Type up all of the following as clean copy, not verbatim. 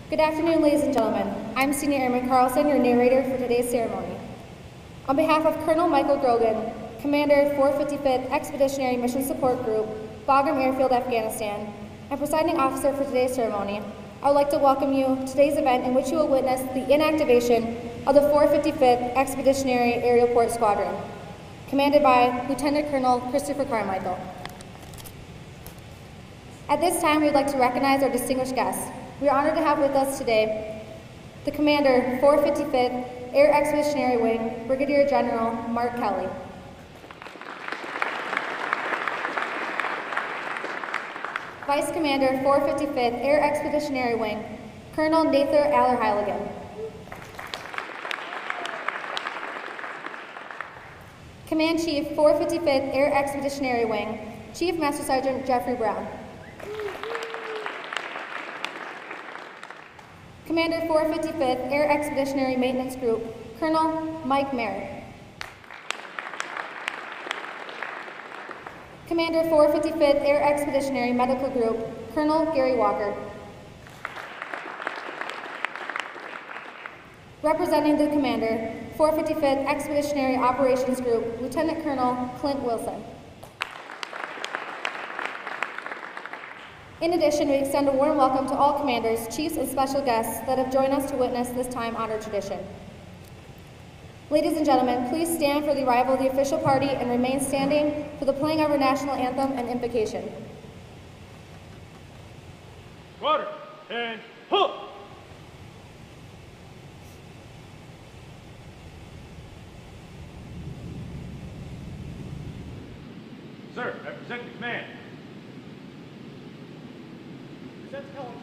Good afternoon, ladies and gentlemen. I'm Senior Airman Carlson, your narrator for today's ceremony. On behalf of Colonel Michael Grogan, Commander 455th Expeditionary Mission Support Group, Bagram Airfield, Afghanistan, and presiding officer for today's ceremony, I would like to welcome you to today's event in which you will witness the inactivation of the 455th Expeditionary Aerial Port Squadron, commanded by Lieutenant Colonel Christopher Carmichael. At this time, we would like to recognize our distinguished guests. We are honored to have with us today the Commander, 455th Air Expeditionary Wing, Brigadier General Mark Kelly. Vice Commander, 455th Air Expeditionary Wing, Colonel Nathan Allerheiligen. Command Chief, 455th Air Expeditionary Wing, Chief Master Sergeant Jeffrey Brown. Commander, 455th Air Expeditionary Maintenance Group, Colonel Mike Merritt. Commander, 455th Air Expeditionary Medical Group, Colonel Gary Walker. Representing the Commander, 455th Expeditionary Operations Group, Lieutenant Colonel Clint Wilson. In addition, we extend a warm welcome to all commanders, chiefs, and special guests that have joined us to witness this time-honored tradition. Ladies and gentlemen, please stand for the arrival of the official party and remain standing for the playing of our national anthem and invocation. Squadron, and hook! Sir, I present the command. Present the colors.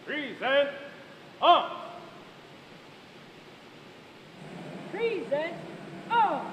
Present arms. Present arms.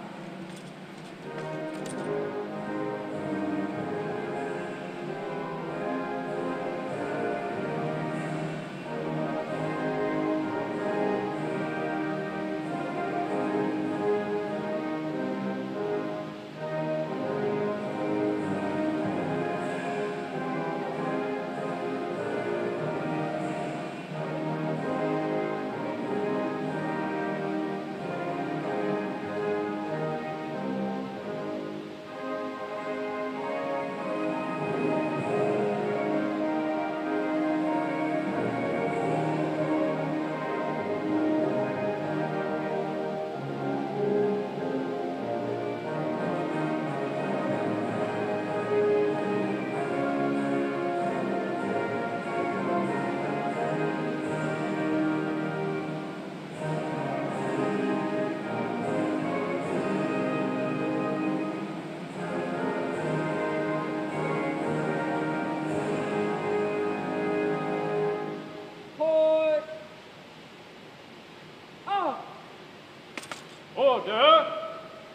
Order,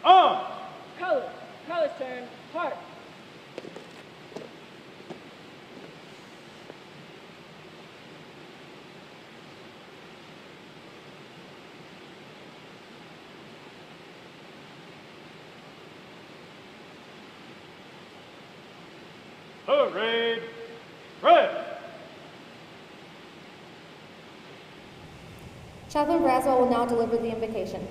arms! Colors turn, heart. Parade, red! Chaplain Braswell will now deliver the invocation.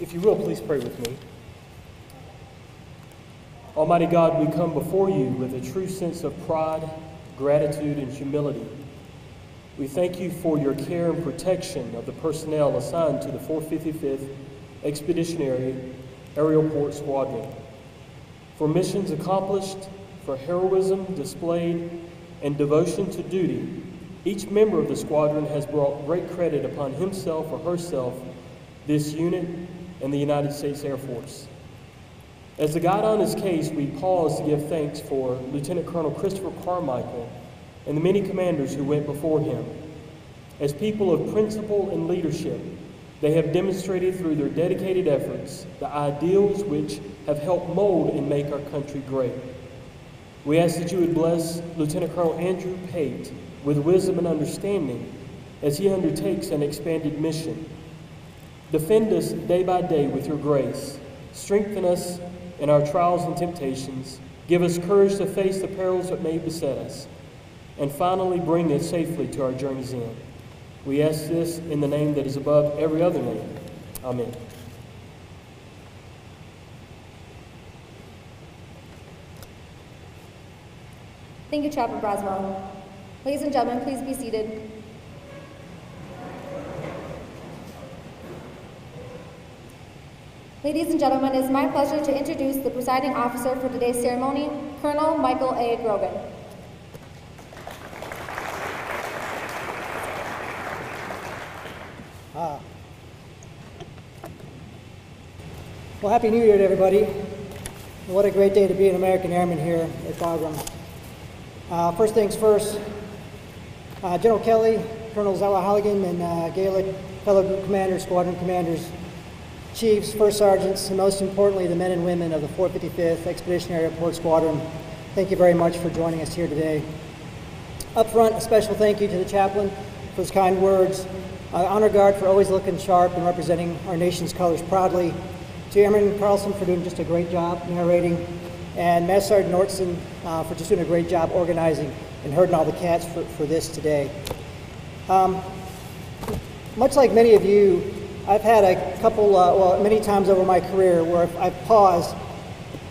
If you will, please pray with me. Almighty God, we come before you with a true sense of pride, gratitude, and humility. We thank you for your care and protection of the personnel assigned to the 455th Expeditionary Aerial Port Squadron, for missions accomplished, for heroism displayed and devotion to duty, each member of the squadron has brought great credit upon himself or herself, this unit, and the United States Air Force. As a guide on his case, we pause to give thanks for Lieutenant Colonel Christopher Carmichael and the many commanders who went before him. As people of principle and leadership, they have demonstrated through their dedicated efforts the ideals which have helped mold and make our country great. We ask that you would bless Lieutenant Colonel Andrew Pate with wisdom and understanding as he undertakes an expanded mission. Defend us day by day with your grace. Strengthen us in our trials and temptations. Give us courage to face the perils that may beset us. And finally, bring us safely to our journey's end. We ask this in the name that is above every other name. Amen. Thank you, Chaplain Braswell. Ladies and gentlemen, please be seated. Ladies and gentlemen, it is my pleasure to introduce the presiding officer for today's ceremony, Colonel Michael A. Grogan. Well, Happy New Year to everybody. What a great day to be an American Airman here at Bagram. First things first, General Kelly, Colonel Zawa Halligan, and Gaelic fellow group commanders, squadron commanders, chiefs, first sergeants, and most importantly, the men and women of the 455th Expeditionary Aerial Port Squadron. Thank you very much for joining us here today. Up front, a special thank you to the chaplain for his kind words, Honor Guard for always looking sharp and representing our nation's colors proudly, to Airman Carlson for doing just a great job narrating, and Master Sergeant Nordson for just doing a great job organizing and herding all the cats for this today. Much like many of you, I've had a couple, many times over my career where I've paused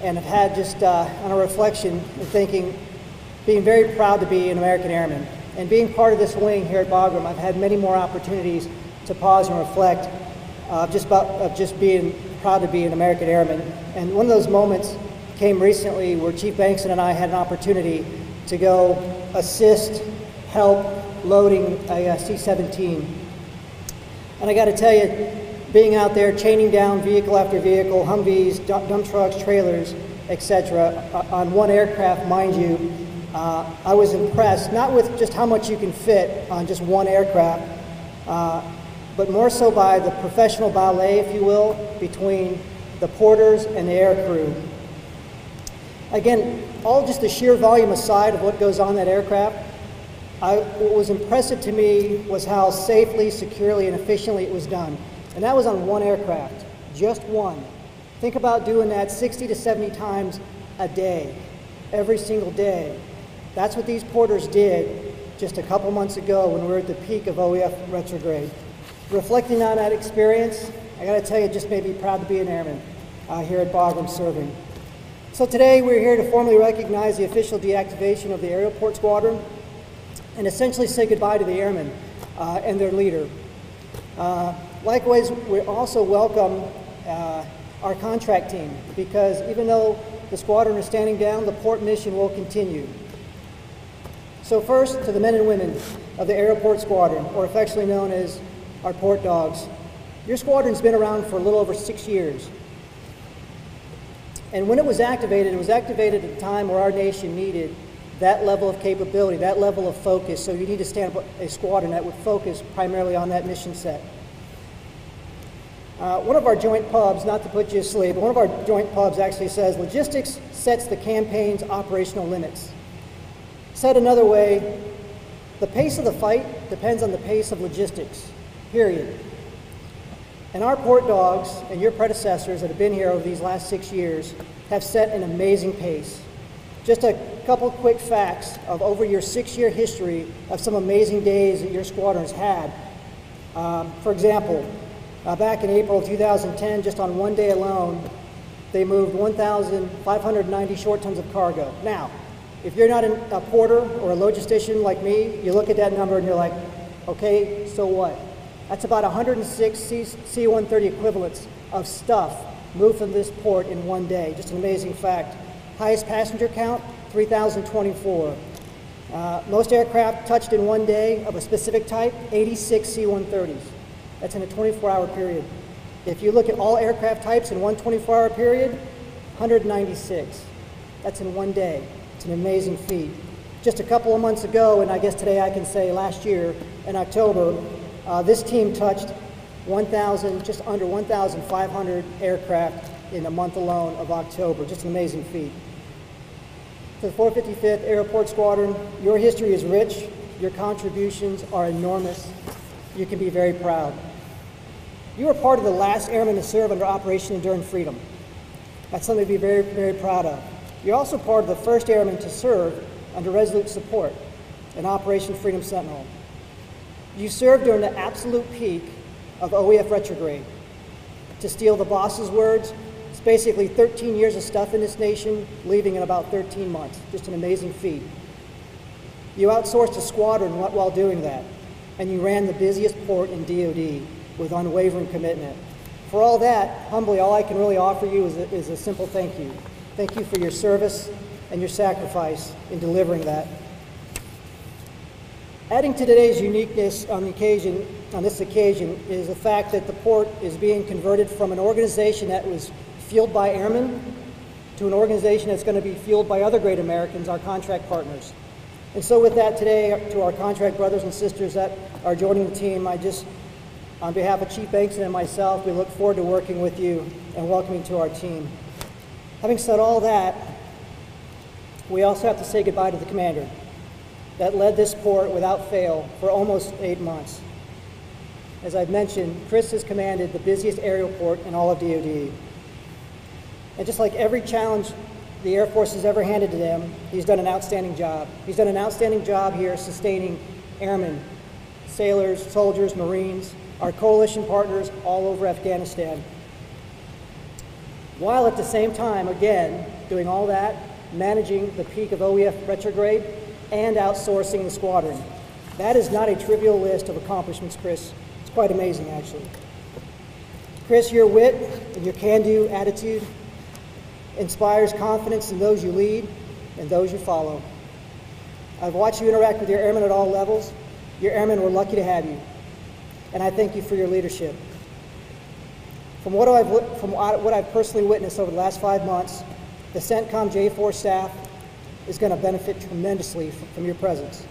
and have had just on a reflection and thinking, being very proud to be an American Airman. And being part of this wing here at Bagram, I've had many more opportunities to pause and reflect just being proud to be an American Airman. And one of those moments came recently where Chief Bankson and I had an opportunity to go assist, help loading a C-17. And I got to tell you, being out there chaining down vehicle after vehicle, Humvees, dump trucks, trailers, etc., on one aircraft, mind you, I was impressed, not with just how much you can fit on just one aircraft, but more so by the professional ballet, if you will, between the porters and the air crew. Again, all just the sheer volume aside of what goes on that aircraft, what was impressive to me was how safely, securely, and efficiently it was done. And that was on one aircraft, just one. Think about doing that 60 to 70 times a day, every single day. That's what these porters did just a couple months ago when we were at the peak of OEF retrograde. Reflecting on that experience, I gotta tell you, it just made me proud to be an airman here at Bagram serving. So today we're here to formally recognize the official deactivation of the Aerial Port Squadron and essentially say goodbye to the airmen and their leader. Likewise, we also welcome our contract team, because even though the squadron is standing down, the port mission will continue. So first, to the men and women of the Aerial Port Squadron, or affectionately known as our port dogs. Your squadron's been around for a little over 6 years. And when it was activated at a time where our nation needed that level of capability, that level of focus. So you need to stand up a squadron that would focus primarily on that mission set. One of our joint pubs, not to put you to sleep, but one of our joint pubs actually says, logistics sets the campaign's operational limits. Said another way, the pace of the fight depends on the pace of logistics, period. And our port dogs and your predecessors that have been here over these last 6 years have set an amazing pace. Just a couple quick facts of over your 6-year history of some amazing days that your squadron's had. For example, back in April of 2010, just on one day alone, they moved 1,590 short tons of cargo. Now, if you're not a porter or a logistician like me, you look at that number and you're like, okay, so what? That's about 106 C-130 equivalents of stuff moved from this port in one day. Just an amazing fact. Highest passenger count, 3,024. Most aircraft touched in one day of a specific type, 86 C-130s. That's in a 24-hour period. If you look at all aircraft types in one 24-hour period, 196. That's in one day. It's an amazing feat. Just a couple of months ago, and I guess today I can say last year in October, this team touched just under 1,500 aircraft in a month alone of October. Just an amazing feat. To the 455th Aerial Port Squadron, your history is rich. Your contributions are enormous. You can be very proud. You were part of the last airman to serve under Operation Enduring Freedom. That's something to be very, very proud of. You're also part of the first airman to serve under Resolute Support in Operation Freedom Sentinel. You served during the absolute peak of OEF retrograde. To steal the boss's words, it's basically 13 years of stuff in this nation, leaving in about 13 months. Just an amazing feat. You outsourced a squadron while doing that, and you ran the busiest port in DoD with unwavering commitment. For all that, humbly, all I can really offer you is a simple thank you. Thank you for your service and your sacrifice in delivering that. Adding to today's uniqueness on this occasion is the fact that the port is being converted from an organization that was fueled by airmen to an organization that's going to be fueled by other great Americans, our contract partners. And so with that today, to our contract brothers and sisters that are joining the team, on behalf of Chief Bankson and myself, we look forward to working with you and welcoming to our team. Having said all that, we also have to say goodbye to the commander that led this port without fail for almost 8 months. As I've mentioned, Chris has commanded the busiest aerial port in all of DoD. And just like every challenge the Air Force has ever handed to them, he's done an outstanding job. He's done an outstanding job here sustaining airmen, sailors, soldiers, Marines, our coalition partners all over Afghanistan. While at the same time, again, doing all that, managing the peak of OEF retrograde and outsourcing the squadron. That is not a trivial list of accomplishments, Chris. It's quite amazing, actually. Chris, your wit and your can-do attitude inspires confidence in those you lead and those you follow. I've watched you interact with your airmen at all levels. Your airmen were lucky to have you, and I thank you for your leadership. From what I've personally witnessed over the last 5 months, the CENTCOM J4 staff is going to benefit tremendously from your presence.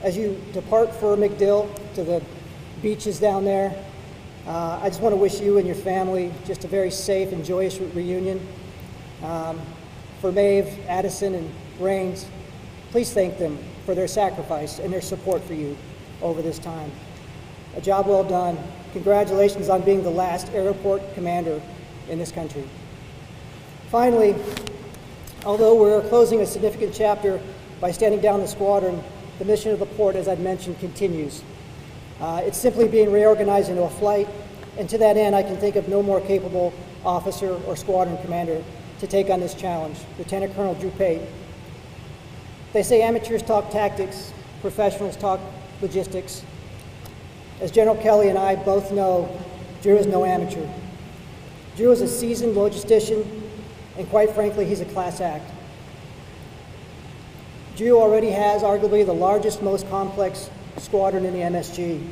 As you depart for MacDill to the beaches down there, I just want to wish you and your family just a very safe and joyous reunion. For Maeve, Addison, and Rains, please thank them for their sacrifice and their support for you over this time. A job well done. Congratulations on being the last airport commander in this country. Finally, although we're closing a significant chapter by standing down the squadron, the mission of the port, as I've mentioned, continues. It's simply being reorganized into a flight, and to that end, I can think of no more capable officer or squadron commander to take on this challenge, Lieutenant Colonel Drew Pate. They say amateurs talk tactics, professionals talk logistics. As General Kelly and I both know, Drew is no amateur. Drew is a seasoned logistician, and quite frankly, he's a class act. Drew already has arguably the largest, most complex squadron in the MSG,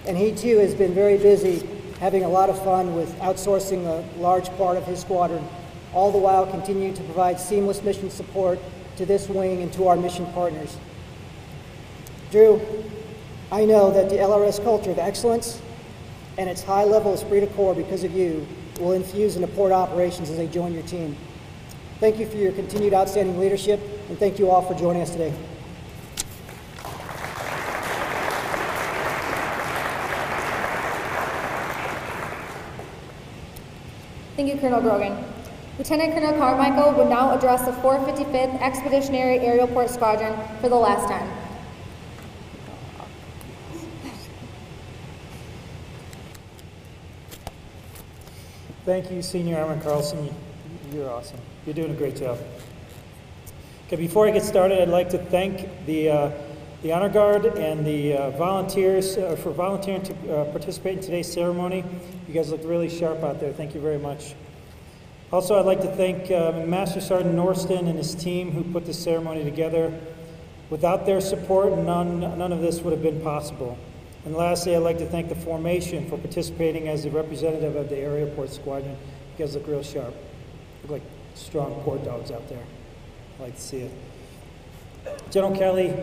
and he too has been very busy having a lot of fun with outsourcing a large part of his squadron, all the while continuing to provide seamless mission support to this wing and to our mission partners. Drew, I know that the LRS culture of excellence and its high level esprit de corps because of you will infuse into port operations as they join your team. Thank you for your continued outstanding leadership, and thank you all for joining us today. Thank you, Colonel Grogan. Lieutenant Colonel Carmichael will now address the 455th Expeditionary Aerial Port Squadron for the last time. Thank you, Senior Airman Carlson. You're awesome. You're doing a great job. Okay, before I get started, I'd like to thank the Honor Guard and the volunteers for volunteering to participate in today's ceremony. You guys look really sharp out there. Thank you very much. Also, I'd like to thank Master Sergeant Norston and his team who put this ceremony together. Without their support, none of this would have been possible. And lastly, I'd like to thank the formation for participating as the representative of the Aerial Port Squadron. You guys look real sharp. Look like strong port dogs out there. I like to see it. General Kelly,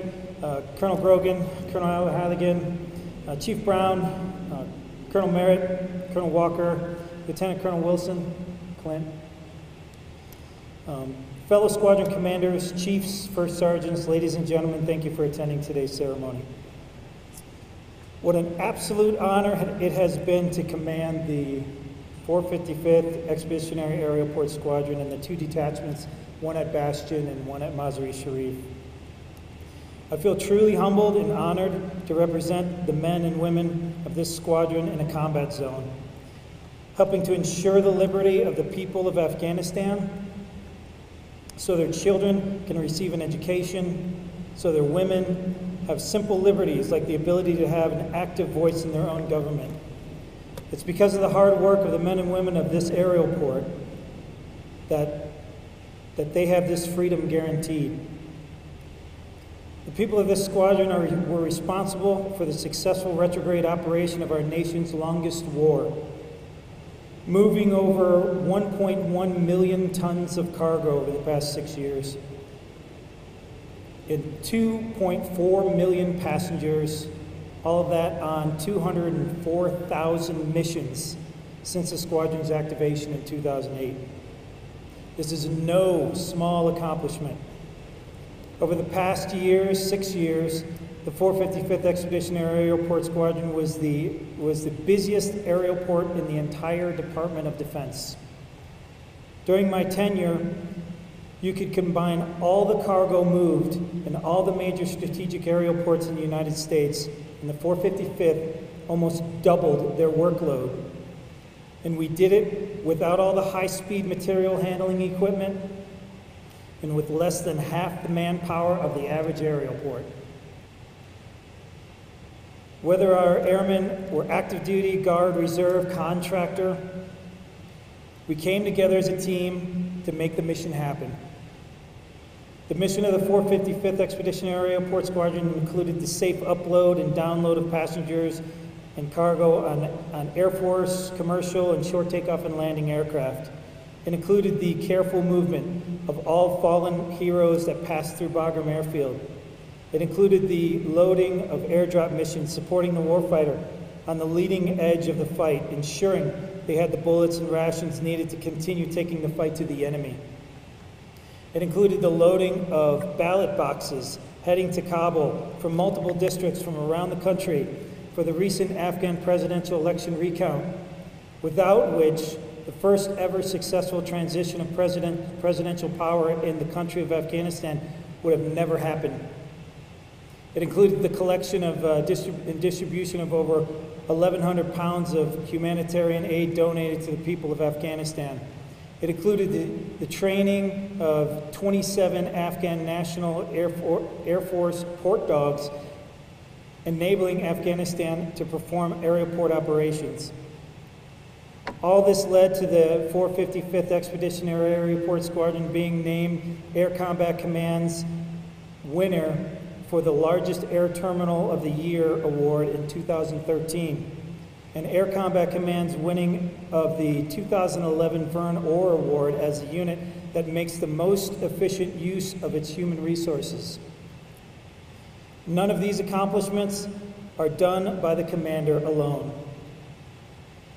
Colonel Grogan, Colonel Halligan, Chief Brown, Colonel Merritt, Colonel Walker, Lieutenant Colonel Wilson, Clint. Fellow squadron commanders, chiefs, first sergeants, ladies and gentlemen, thank you for attending today's ceremony. What an absolute honor it has been to command the 455th Expeditionary Aerial Port Squadron and the 2 detachments, one at Bastion and one at Mazar-e Sharif. I feel truly humbled and honored to represent the men and women of this squadron in a combat zone, helping to ensure the liberty of the people of Afghanistan so their children can receive an education, so their women have simple liberties like the ability to have an active voice in their own government. It's because of the hard work of the men and women of this aerial port that they have this freedom guaranteed. The people of this squadron were responsible for the successful retrograde operation of our nation's longest war, moving over 1.1 million tons of cargo over the past 6 years, and 2.4 million passengers, all of that on 204,000 missions since the squadron's activation in 2008. This is no small accomplishment. Over the past 6 years, the 455th Expeditionary Aerial Port Squadron was the busiest aerial port in the entire Department of Defense. During my tenure, you could combine all the cargo moved in all the major strategic aerial ports in the United States, and the 455th almost doubled their workload. And we did it without all the high-speed material handling equipment and with less than half the manpower of the average aerial port. Whether our airmen were active duty, guard, reserve, contractor, we came together as a team to make the mission happen. The mission of the 455th Expeditionary Aerial Port Squadron included the safe upload and download of passengers and cargo on Air Force, commercial, and short takeoff and landing aircraft. It included the careful movement of all fallen heroes that passed through Bagram Airfield. It included the loading of airdrop missions supporting the warfighter on the leading edge of the fight, ensuring they had the bullets and rations needed to continue taking the fight to the enemy. It included the loading of ballot boxes heading to Kabul from multiple districts from around the country for the recent Afghan presidential election recount, without which the first ever successful transition of presidential power in the country of Afghanistan would have never happened. It included the collection of and distribution of over 1,100 pounds of humanitarian aid donated to the people of Afghanistan. It included the training of 27 Afghan National Air Force port dogs, enabling Afghanistan to perform aerial port operations. All this led to the 455th Expeditionary Aerial Port Squadron being named Air Combat Command's winner for the largest Air Terminal of the Year award in 2013, and Air Combat Command's winning of the 2011 Vern Orr Award as the unit that makes the most efficient use of its human resources. None of these accomplishments are done by the commander alone.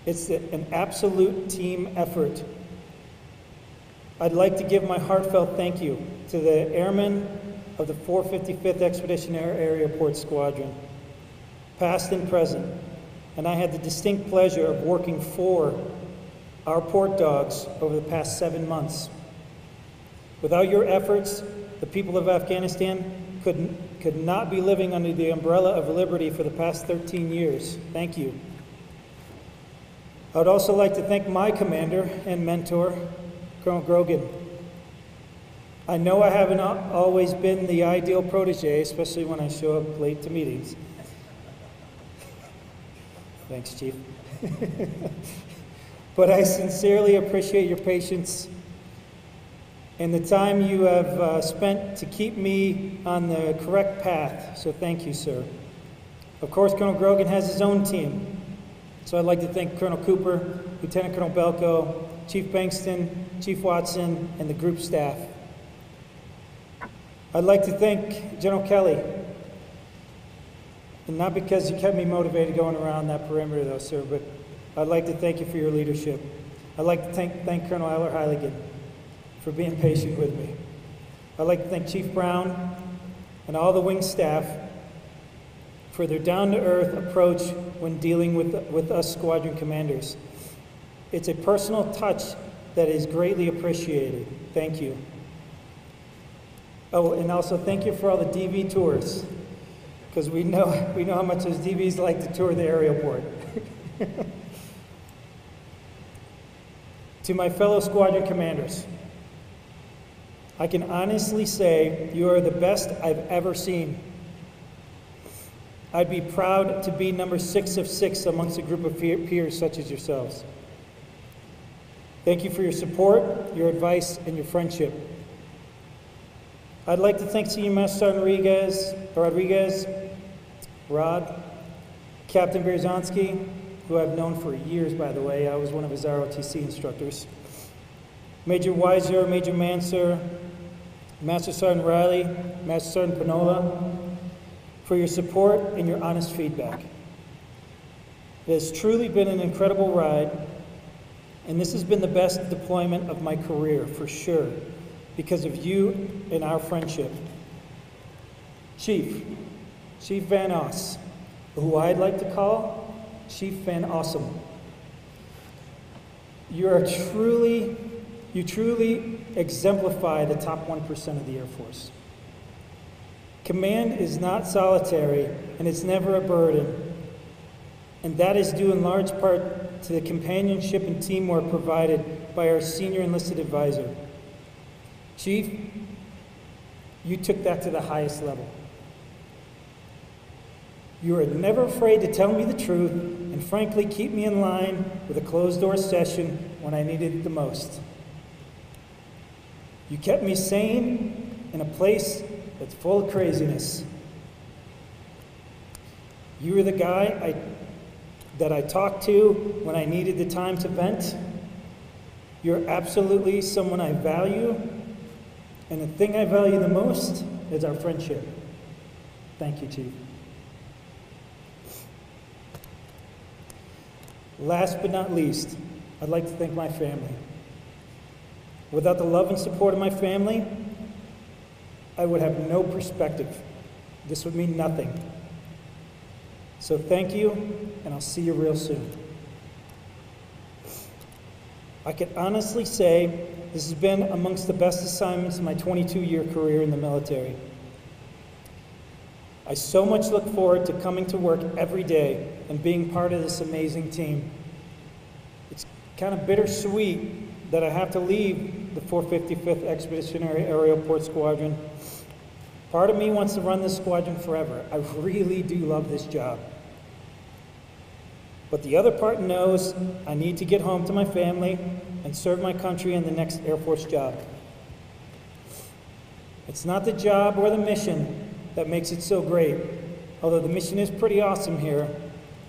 It's an absolute team effort. I'd like to give my heartfelt thank you to the airmen of the 455th Expeditionary Aerial Port Squadron, past and present, and I had the distinct pleasure of working for our port dogs over the past 7 months. Without your efforts, the people of Afghanistan could not be living under the umbrella of liberty for the past 13 years. Thank you. I would also like to thank my commander and mentor, Colonel Grogan. I know I haven't always been the ideal protege, especially when I show up late to meetings. Thanks, Chief. but I sincerely appreciate your patience and the time you have spent to keep me on the correct path, so thank you, sir. Of course, Colonel Grogan has his own team, so I'd like to thank Colonel Cooper, Lieutenant Colonel Belko, Chief Bankston, Chief Watson, and the group staff. I'd like to thank General Kelly, and not because you kept me motivated going around that perimeter though, sir, but I'd like to thank you for your leadership. I'd like to thank Colonel Eller Heiligen for being patient with me. I'd like to thank Chief Brown and all the wing staff for their down-to-earth approach when dealing with us squadron commanders. It's a personal touch that is greatly appreciated. Thank you. Oh, and also thank you for all the DV tours, because we know how much those DVs like to tour the aerial port. To my fellow squadron commanders, I can honestly say you are the best I've ever seen. I'd be proud to be number 6 of 6 amongst a group of peers such as yourselves. Thank you for your support, your advice, and your friendship. I'd like to thank Senior Master Sergeant Rodriguez, Rod, Captain Berzonsky, who I've known for years, by the way. I was one of his ROTC instructors. Major Weiser, Major Manser, Master Sergeant Riley, Master Sergeant Panola, for your support and your honest feedback. It has truly been an incredible ride, and this has been the best deployment of my career, for sure, because of you and our friendship. Chief Van Oss, who I'd like to call Chief Van Awesome. You truly exemplify the top 1% of the Air Force. Command is not solitary, and it's never a burden. And that is due in large part to the companionship and teamwork provided by our senior enlisted advisor. Chief, you took that to the highest level. You are never afraid to tell me the truth and frankly keep me in line with a closed-door session when I needed it the most. You kept me sane in a place that's full of craziness. You were the guy that I talked to when I needed the time to vent. You're absolutely someone I value, and the thing I value the most is our friendship. Thank you, Chief. Last but not least, I'd like to thank my family. Without the love and support of my family, I would have no perspective. This would mean nothing. So thank you, and I'll see you real soon. I can honestly say this has been amongst the best assignments in my 22-year career in the military. I so much look forward to coming to work every day and being part of this amazing team. It's kind of bittersweet that I have to leave the 455th Expeditionary Aerial Port Squadron. Part of me wants to run this squadron forever. I really do love this job. But the other part knows I need to get home to my family and serve my country in the next Air Force job. It's not the job or the mission that makes it so great, although the mission is pretty awesome here.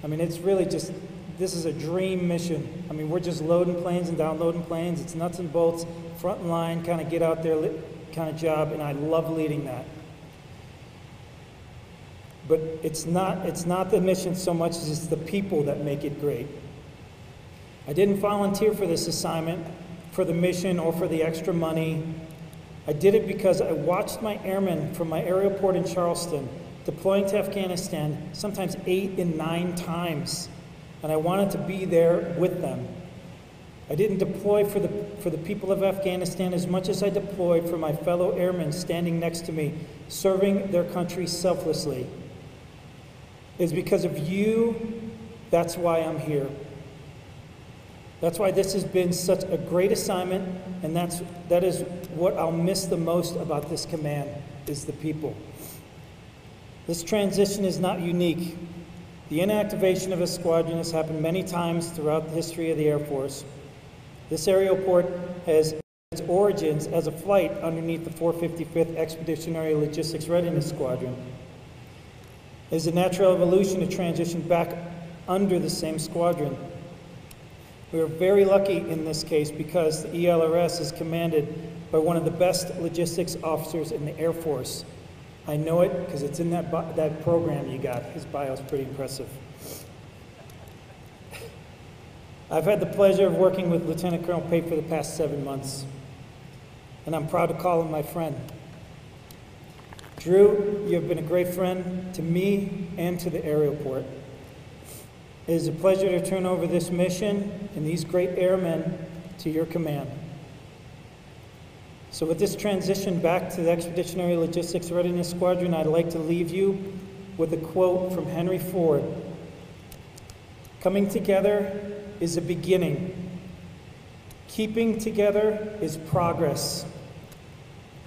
I mean, it's really just, this is a dream mission. I mean, we're just loading planes and downloading planes. It's nuts and bolts, front line, kind of get out there kind of job, and I love leading that. But it's not the mission so much as it's the people that make it great. I didn't volunteer for this assignment, for the mission, or for the extra money. I did it because I watched my airmen from my aerial port in Charleston deploying to Afghanistan sometimes 8 and 9 times, and I wanted to be there with them. I didn't deploy for the people of Afghanistan as much as I deployed for my fellow airmen standing next to me, serving their country selflessly. It's because of you, that's why I'm here. That's why this has been such a great assignment, and that is what I'll miss the most about this command, is the people. This transition is not unique. The inactivation of a squadron has happened many times throughout the history of the Air Force. This aerial port has its origins as a flight underneath the 455th Expeditionary Logistics Readiness Squadron. It is a natural evolution to transition back under the same squadron. We are very lucky in this case because the ELRS is commanded by one of the best logistics officers in the Air Force. I know it because it's in that program you got. His bio is pretty impressive. I've had the pleasure of working with Lieutenant Colonel Pate for the past 7 months, and I'm proud to call him my friend. Drew, you have been a great friend to me and to the aerial port. It is a pleasure to turn over this mission and these great airmen to your command. So with this transition back to the Expeditionary Logistics Readiness Squadron, I'd like to leave you with a quote from Henry Ford. Coming together is a beginning. Keeping together is progress.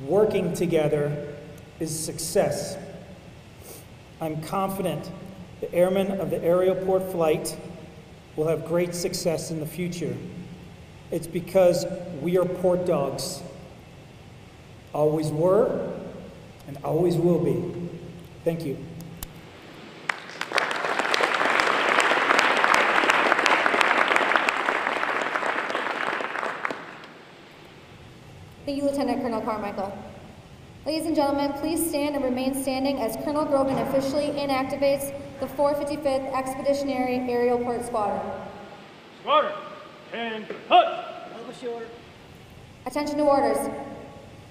Working together is success. I'm confident the airmen of the aerial port flight will have great success in the future. It's because we are port dogs. Always were, and always will be. Thank you. Thank you, Lieutenant Colonel Carmichael. Ladies and gentlemen, please stand and remain standing as Colonel Grogan officially inactivates the 455th Expeditionary Aerial Port Squadron. Squadron, and hut! Attention to orders.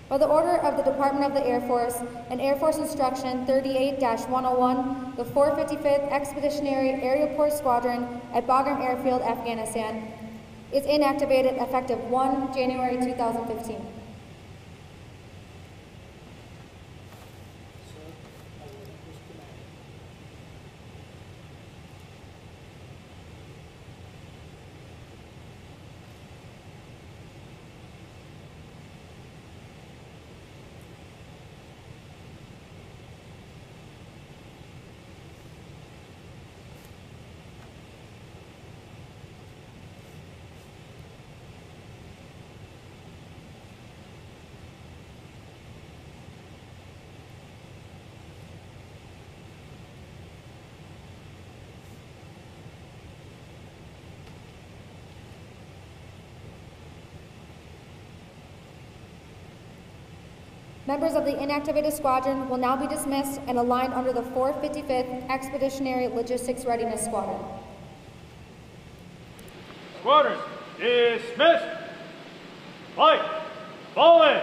By the order of the Department of the Air Force and Air Force Instruction 38-101, the 455th Expeditionary Aerial Port Squadron at Bagram Airfield, Afghanistan, is inactivated effective 1 January 2015. Members of the inactivated squadron will now be dismissed and aligned under the 455th Expeditionary Logistics Readiness Squadron. Squadron, dismissed! Flight, fall in!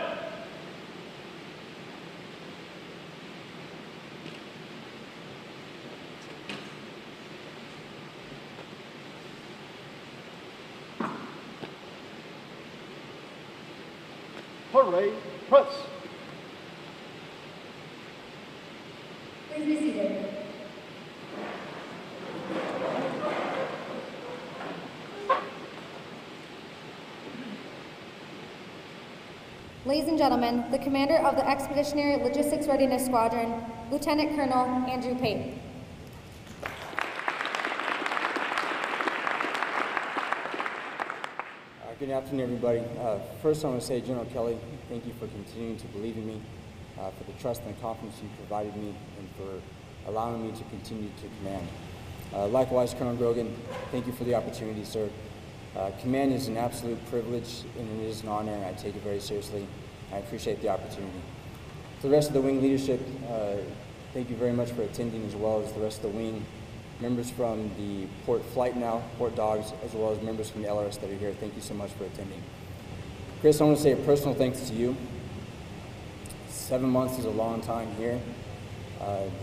Parade, press! Please be seated. Ladies and gentlemen, the commander of the Expeditionary Logistics Readiness Squadron, Lieutenant Colonel Andrew Pate. Good afternoon, everybody. First, I want to say, General Kelly, thank you for continuing to believe in me, for the trust and confidence you provided me, and for allowing me to continue to command. Likewise, Colonel Grogan, thank you for the opportunity, sir. Command is an absolute privilege, and it is an honor, and I take it very seriously. I appreciate the opportunity. To the rest of the wing leadership, thank you very much for attending, as well as the rest of the wing. Members from the port flight now, port dogs, as well as members from the LRS that are here, thank you so much for attending. Chris, I want to say a personal thanks to you. 7 months is a long time here.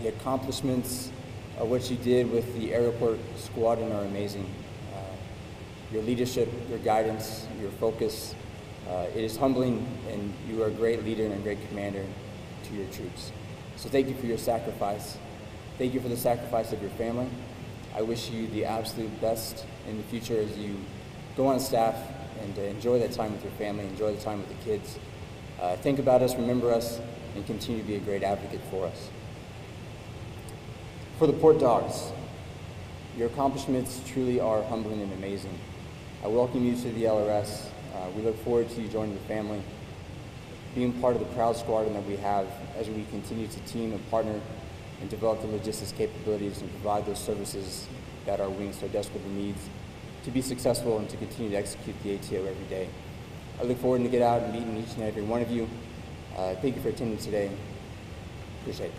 The accomplishments of what you did with the Aerial Port Squadron are amazing. Your leadership, your guidance, your focus, it is humbling, and you are a great leader and a great commander to your troops. So thank you for your sacrifice. Thank you for the sacrifice of your family. I wish you the absolute best in the future as you go on staff and enjoy that time with your family, enjoy the time with the kids. Think about us, remember us, and continue to be a great advocate for us. For the port dogs, Your accomplishments truly are humbling and amazing. I welcome you to the LRS. We look forward to you joining the family, being part of the proud squadron that we have as we continue to team and partner and develop the logistics capabilities and provide those services that our wing so desperately needs to be successful and to continue to execute the ATO every day. I look forward to get out and meeting each and every one of you. Thank you for attending today. Appreciate it.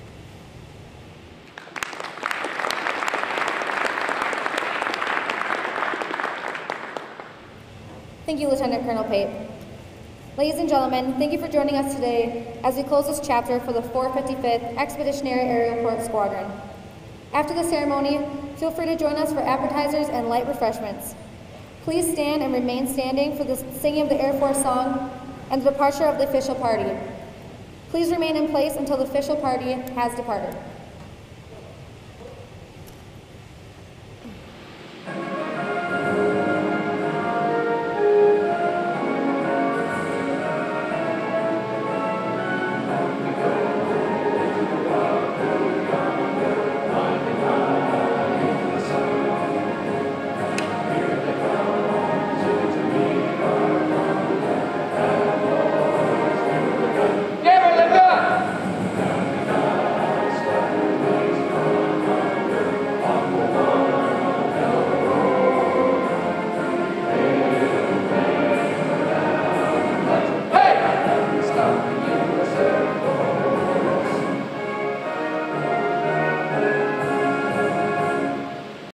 Thank you, Lieutenant Colonel Pape. Ladies and gentlemen, thank you for joining us today as we close this chapter for the 455th Expeditionary Aerial Port Squadron. After the ceremony, feel free to join us for appetizers and light refreshments. Please stand and remain standing for the singing of the Air Force song and the departure of the official party. Please remain in place until the official party has departed.